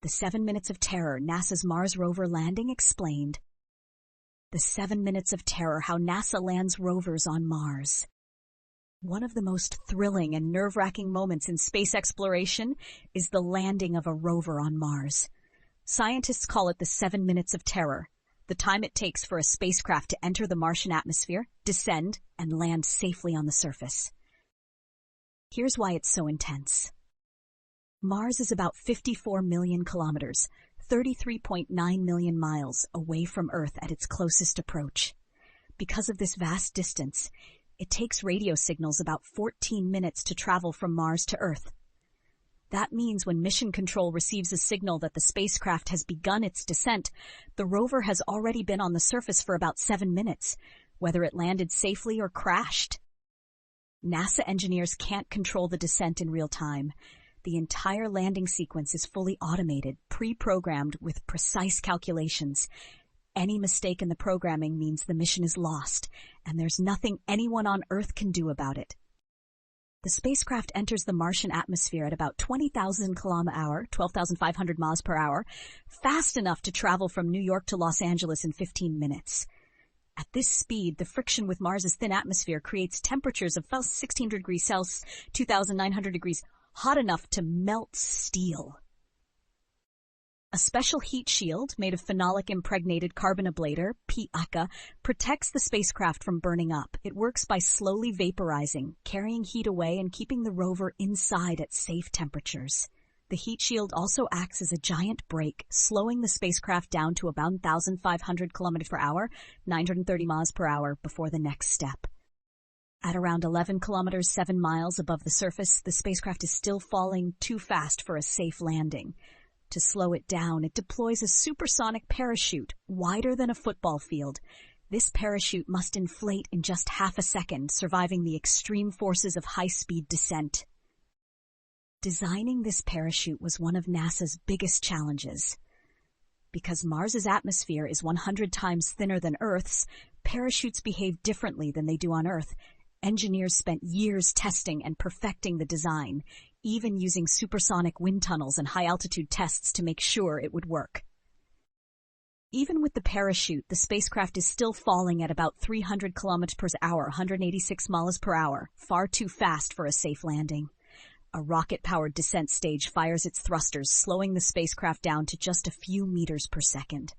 The 7 Minutes of Terror, NASA's Mars rover landing explained. The 7 Minutes of Terror, how NASA lands rovers on Mars. One of the most thrilling and nerve-wracking moments in space exploration is the landing of a rover on Mars. Scientists call it the 7 Minutes of Terror, the time it takes for a spacecraft to enter the Martian atmosphere, descend, and land safely on the surface. Here's why it's so intense. Mars is about 54 million kilometers, 33.9 million miles away from Earth at its closest approach. Because of this vast distance, it takes radio signals about 14 minutes to travel from Mars to Earth. That means when Mission Control receives a signal that the spacecraft has begun its descent, the rover has already been on the surface for about 7 minutes, whether it landed safely or crashed. NASA engineers can't control the descent in real time. The entire landing sequence is fully automated, pre-programmed with precise calculations. Any mistake in the programming means the mission is lost, and there's nothing anyone on Earth can do about it. The spacecraft enters the Martian atmosphere at about 20,000 km/h, 12,500 miles per hour, fast enough to travel from New York to Los Angeles in 15 minutes. At this speed, the friction with Mars's thin atmosphere creates temperatures of 1,600 degrees Celsius, 2,900 degrees, hot enough to melt steel. A special heat shield made of phenolic-impregnated carbon ablator, PACA, protects the spacecraft from burning up. It works by slowly vaporizing, carrying heat away and keeping the rover inside at safe temperatures. The heat shield also acts as a giant brake, slowing the spacecraft down to about 1,500 km/h, 930 miles per hour, before the next step. At around 11 kilometers, 7 miles above the surface, the spacecraft is still falling too fast for a safe landing. To slow it down, it deploys a supersonic parachute, wider than a football field. This parachute must inflate in just half a second, surviving the extreme forces of high-speed descent. Designing this parachute was one of NASA's biggest challenges. Because Mars's atmosphere is 100 times thinner than Earth's, parachutes behave differently than they do on Earth. Engineers spent years testing and perfecting the design, even using supersonic wind tunnels and high-altitude tests to make sure it would work. Even with the parachute, the spacecraft is still falling at about 300 km/h, 186 miles per hour, far too fast for a safe landing. A rocket-powered descent stage fires its thrusters, slowing the spacecraft down to just a few meters per second.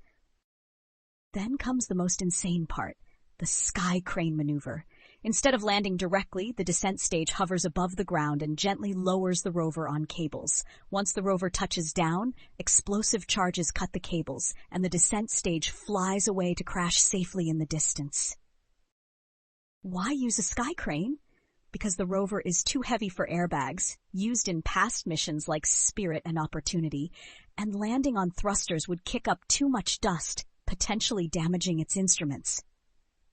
Then comes the most insane part, the sky crane maneuver. Instead of landing directly, the descent stage hovers above the ground and gently lowers the rover on cables. Once the rover touches down, explosive charges cut the cables, and the descent stage flies away to crash safely in the distance. Why use a sky crane? Because the rover is too heavy for airbags, used in past missions like Spirit and Opportunity, and landing on thrusters would kick up too much dust, potentially damaging its instruments.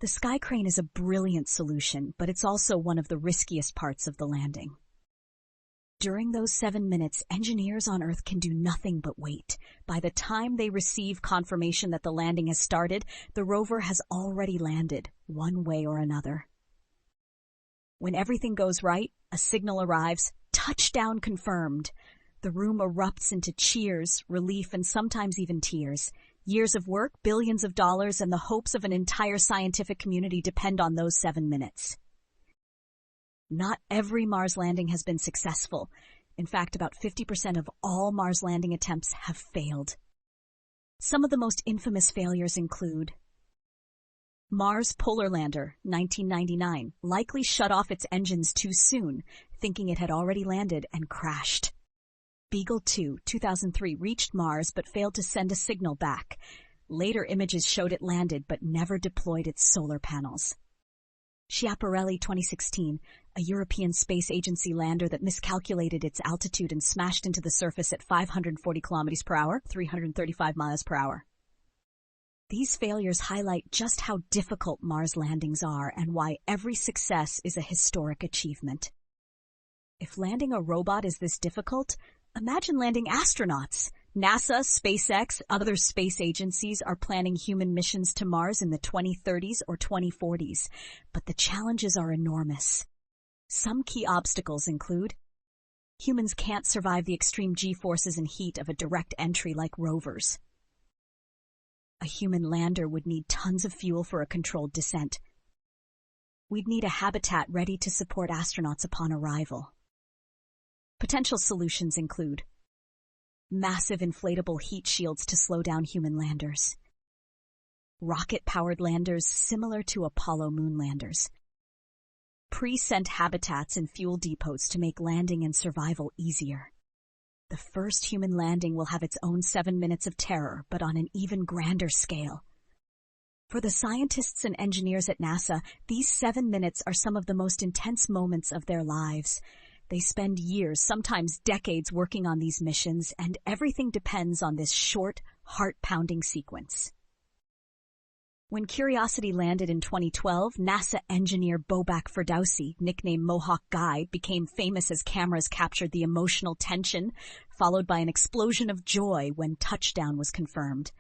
The sky crane is a brilliant solution, but it's also one of the riskiest parts of the landing. During those 7 minutes, engineers on Earth can do nothing but wait. By the time they receive confirmation that the landing has started, the rover has already landed, one way or another. When everything goes right, a signal arrives, touchdown confirmed. The room erupts into cheers, relief, and sometimes even tears. Years of work, billions of dollars, and the hopes of an entire scientific community depend on those 7 minutes. Not every Mars landing has been successful. In fact, about 50% of all Mars landing attempts have failed. Some of the most infamous failures include Mars Polar Lander, 1999, likely shut off its engines too soon, thinking it had already landed, and crashed. Beagle 2, 2003, reached Mars but failed to send a signal back. Later images showed it landed but never deployed its solar panels. Schiaparelli, 2016, a European Space Agency lander that miscalculated its altitude and smashed into the surface at 540 kilometers per hour, 335 miles per hour. These failures highlight just how difficult Mars landings are and why every success is a historic achievement. If landing a robot is this difficult, imagine landing astronauts. NASA, SpaceX, other space agencies are planning human missions to Mars in the 2030s or 2040s, but the challenges are enormous. Some key obstacles include Humans can't survive the extreme G-forces and heat of a direct entry like Rover's. A human lander would need tons of fuel for a controlled descent. We'd need a habitat ready to support astronauts upon arrival. Potential solutions include massive inflatable heat shields to slow down human landers, rocket-powered landers similar to Apollo moon landers, pre-sent habitats and fuel depots to make landing and survival easier. The first human landing will have its own 7 minutes of terror, but on an even grander scale. For the scientists and engineers at NASA, these 7 minutes are some of the most intense moments of their lives. They spend years, sometimes decades, working on these missions, and everything depends on this short, heart-pounding sequence. When Curiosity landed in 2012, NASA engineer Bobak Ferdowsi, nicknamed Mohawk Guy, became famous as cameras captured the emotional tension, followed by an explosion of joy when touchdown was confirmed.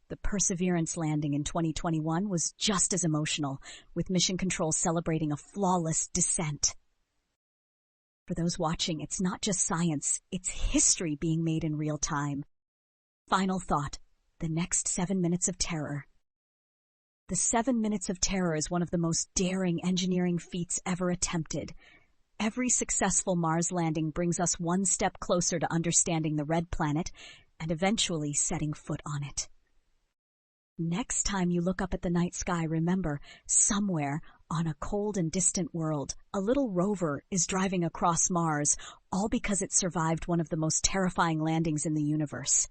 The Perseverance landing in 2021 was just as emotional, with Mission Control celebrating a flawless descent. For those watching, it's not just science, it's history being made in real time. Final thought, the next 7 minutes of terror. The 7 minutes of terror is one of the most daring engineering feats ever attempted. Every successful Mars landing brings us one step closer to understanding the red planet and eventually setting foot on it. Next time you look up at the night sky, remember, somewhere on a cold and distant world, a little rover is driving across Mars, all because it survived one of the most terrifying landings in the universe.